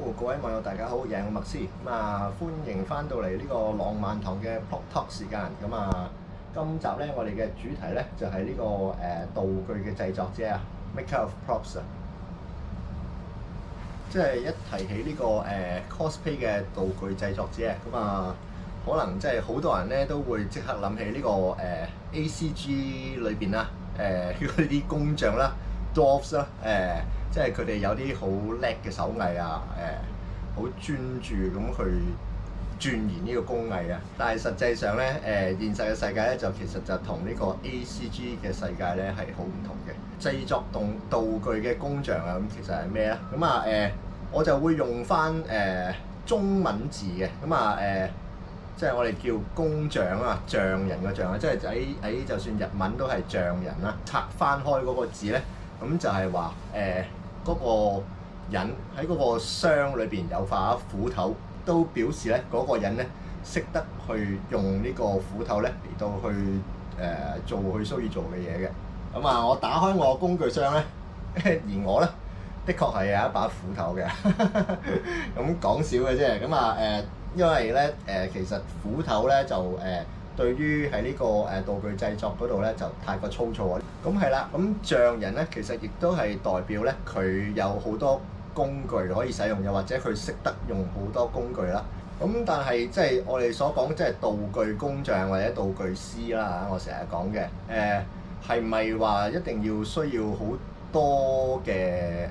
各位網友大家好，又係我麥斯歡迎翻到嚟呢個浪漫堂嘅 Prop Talk 時間。今集咧我哋嘅主題咧就係呢個道具嘅製作者啊 ，Maker of Props 啊。即係一提起呢個cosplay 嘅道具製作者可能即係好多人咧都會即刻諗起呢個ACG 裏邊啦，嗰啲工匠啦 ，dwarfs 啦，即係佢哋有啲好叻嘅手藝啊，好專注咁去鑽研呢個工藝啊。但係實際上咧，現實嘅世界咧就其實就同呢個 ACG 嘅世界咧係好唔同嘅。製作道具嘅工匠啊，咁其實係咩咧？我就會用翻中文字嘅，即係我哋叫工匠啊，匠人嘅匠啊，即係喺就算日文都係匠人啦。拆翻開嗰個字咧，咁就係話嗰個人喺嗰個箱裏邊有把斧頭，都表示咧嗰個人咧識得去用呢個斧頭咧嚟到去做佢需要做嘅嘢嘅。我打開我工具箱咧，而我咧的確係有一把斧頭嘅，咁講笑嘅啫。因為咧其實斧頭咧就對於喺呢個道具製作嗰度咧就太過粗糙啊。咁係啦，咁匠人咧其實亦都係代表咧佢有好多工具可以使用，又或者佢識得用好多工具啦。但係即係我哋所講即係道具工匠或者道具師啦，我成日講嘅係咪話一定要需要好多嘅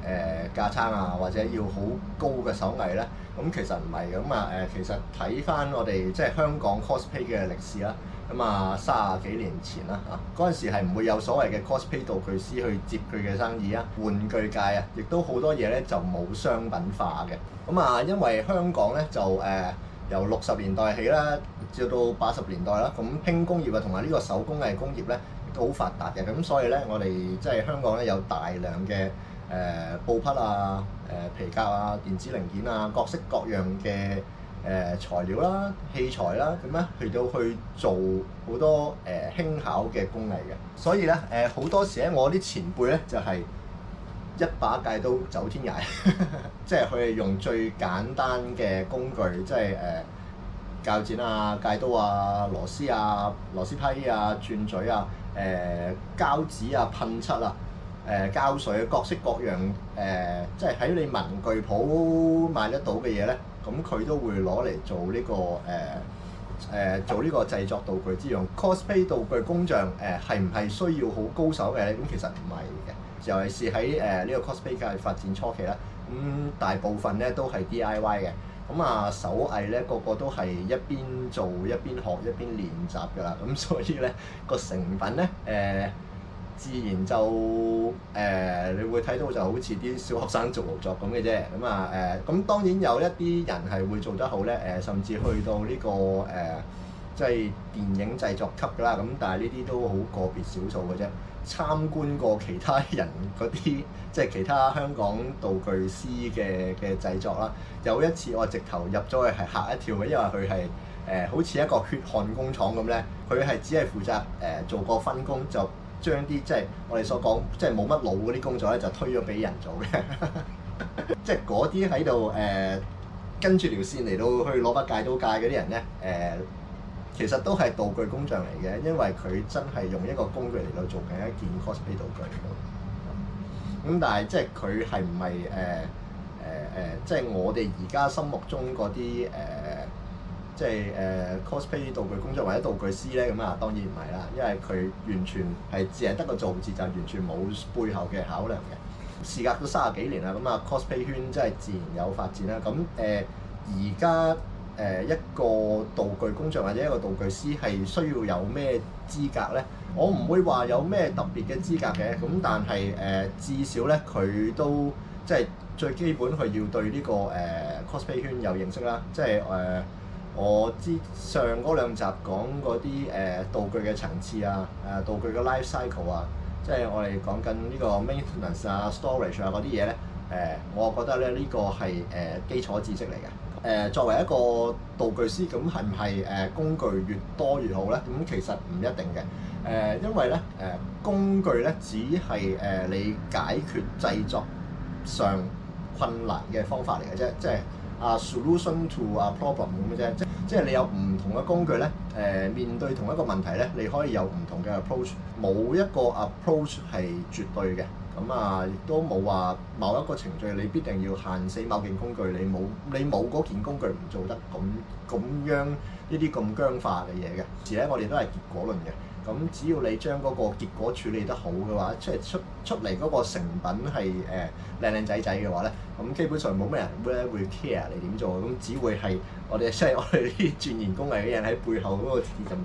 架撐啊，或者要好高嘅手藝咧？咁其實唔係嘅。其實睇翻我哋即係香港 cosplay 嘅歷史啦。30幾年前啦嗰陣時係唔會有所謂嘅 cosplay 道具師去接佢嘅生意啊。玩具界啊，亦都好多嘢咧就冇商品化嘅。因為香港咧就由60年代起啦，至到80年代啦，咁輕工業啊同埋呢個手工藝工業咧都好發達嘅。咁所以咧我哋即係香港咧有大量嘅布匹啊、皮革啊、電子零件啊、各式各樣嘅材料啦、器材啦，咁咧去到去做好多輕巧嘅工藝嘅。所以咧好多時咧我啲前輩咧就係一把戒刀走天涯，即係佢係用最簡單嘅工具，即係鉸剪啊、戒刀啊、螺絲啊、螺絲批啊、轉嘴啊、膠紙啊、噴漆啊、膠水各式各樣即係喺你文具鋪買得到嘅嘢咧，咁佢都會攞嚟做呢個製作道具之用。cosplay 道具工匠係唔係需要好高手嘅咧？咁其實唔係嘅。尤其是喺呢個 cosplay 界發展初期啦，大部分咧都係 DIY 嘅。手藝咧個個都係一邊做一邊學一邊練習㗎啦。咁所以咧個成品咧自然就你會睇到就好似啲小學生做勞作咁嘅啫。咁當然有一啲人係會做得好咧，甚至去到呢個即係電影製作級㗎啦。但係呢啲都好個別少數嘅啫。參觀過其他人嗰啲即係其他香港道具師嘅製作啦。有一次我直頭入咗去係嚇一跳嘅，因為佢係好似一個血汗工廠咁咧。佢係只係負責做個分工，就將啲即係我哋所講即係冇乜腦嗰啲工作咧，就推咗俾人做嘅。即係嗰啲喺度跟住條線嚟到去攞把戒刀戒嗰啲人咧其實都係道具工匠嚟嘅，因為佢真係用一個工具嚟到做緊一件 cosplay 道具嚟到。但係即係佢係唔係即係我哋而家心目中嗰啲即係cosplay 道具工匠或者道具師咧？當然唔係啦，因為佢完全係只係得個造字，就完全冇背後嘅考量嘅。事隔都30幾年啦，cosplay 圈真係自然有發展啦。而家一個道具工匠或者一個道具師係需要有咩資格咧？我唔會話有咩特別嘅資格嘅。但係至少咧佢都即係最基本佢要對呢個cosplay 圈有認識啦。即係我上嗰2集講嗰啲道具嘅層次啊，道具嘅 life cycle 啊，即係我哋講緊呢個 maintenance 啊、storage 啊嗰啲嘢咧。我覺得咧呢個係基礎知識嚟嘅。作為一個道具師，咁係唔係工具越多越好咧？咁其實唔一定嘅。因為咧工具咧只係你解決製作上困難嘅方法嚟嘅啫，即係solution to problem 咁嘅啫，即係你有唔同嘅工具咧，面對同一個問題咧，你可以有唔同嘅 approach，冇一個 approach 係絕對嘅。咁亦都冇話某一個程序你必定要限死某件工具，你冇嗰件工具唔做得咁樣呢啲咁僵化嘅嘢嘅。而咧我哋都係結果論嘅。咁只要你將嗰個結果處理得好嘅話，即係出嚟嗰個成品係靚靚仔仔嘅話咧，咁基本上冇咩人會 care 你點做，咁只會係我哋啲鑽研工藝嘅人喺背後嗰個字浸點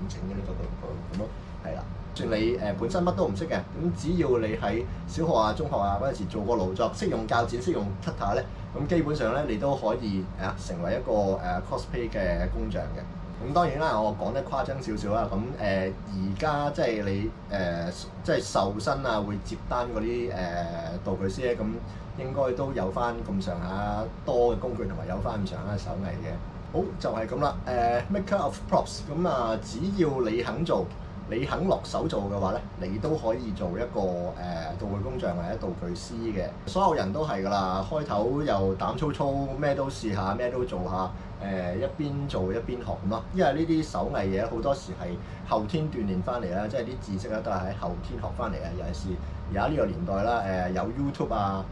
整嘅呢個咁咯，係啦。算你本身乜都唔識嘅，咁只要你喺小學中學嗰陣時做過勞作，識用鉸剪，識用 cutter 咧，咁基本上咧你都可以成為一個cosplay 嘅工匠嘅。咁當然啦，我講得誇張少少啦。咁而家即係你即係受薪會接單嗰啲道具師咧，咁應該都有翻咁上下多嘅工具同埋有翻咁上下嘅手藝嘅。好，就係咁啦。Maker of props，咁只要你肯做，你肯落手做嘅話咧，你都可以做一個道具工匠或者道具師嘅。所有人都係㗎啦，開頭又膽粗粗，咩都試下，咩都做下，一邊做一邊學咁咯。因為呢啲手藝嘢好多時係後天鍛鍊翻嚟啦，即係啲知識咧都係喺後天學翻嚟嘅。尤其是而家呢個年代啦，有 YouTube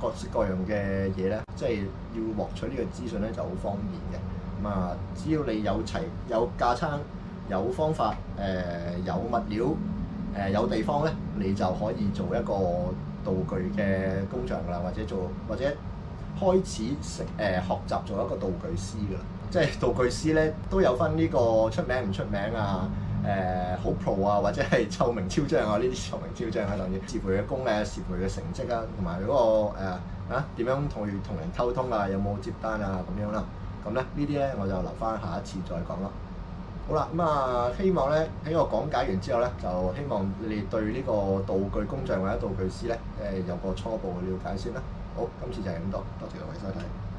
各式各樣嘅嘢咧，即係要獲取呢個資訊咧就好方便嘅。只要你有架撐，有方法，有物料，有地方咧，你就可以做一個道具嘅工匠㗎啦，或者開始學習做一個道具師㗎啦。即係道具師咧都有分呢個出名唔出名好 pro 或者係臭名昭彰呢啲臭名昭彰當然視乎佢嘅功咧，視乎佢嘅成績同埋嗰個點樣同人溝通有冇接單咁樣啦。咁咧呢啲咧我就留翻下一次再講咯。好啦，希望咧喺我講解完之後咧，就希望你哋對呢個道具工匠或者道具師咧有個初步嘅了解先啦。好，今次就係咁多，多謝各位收睇。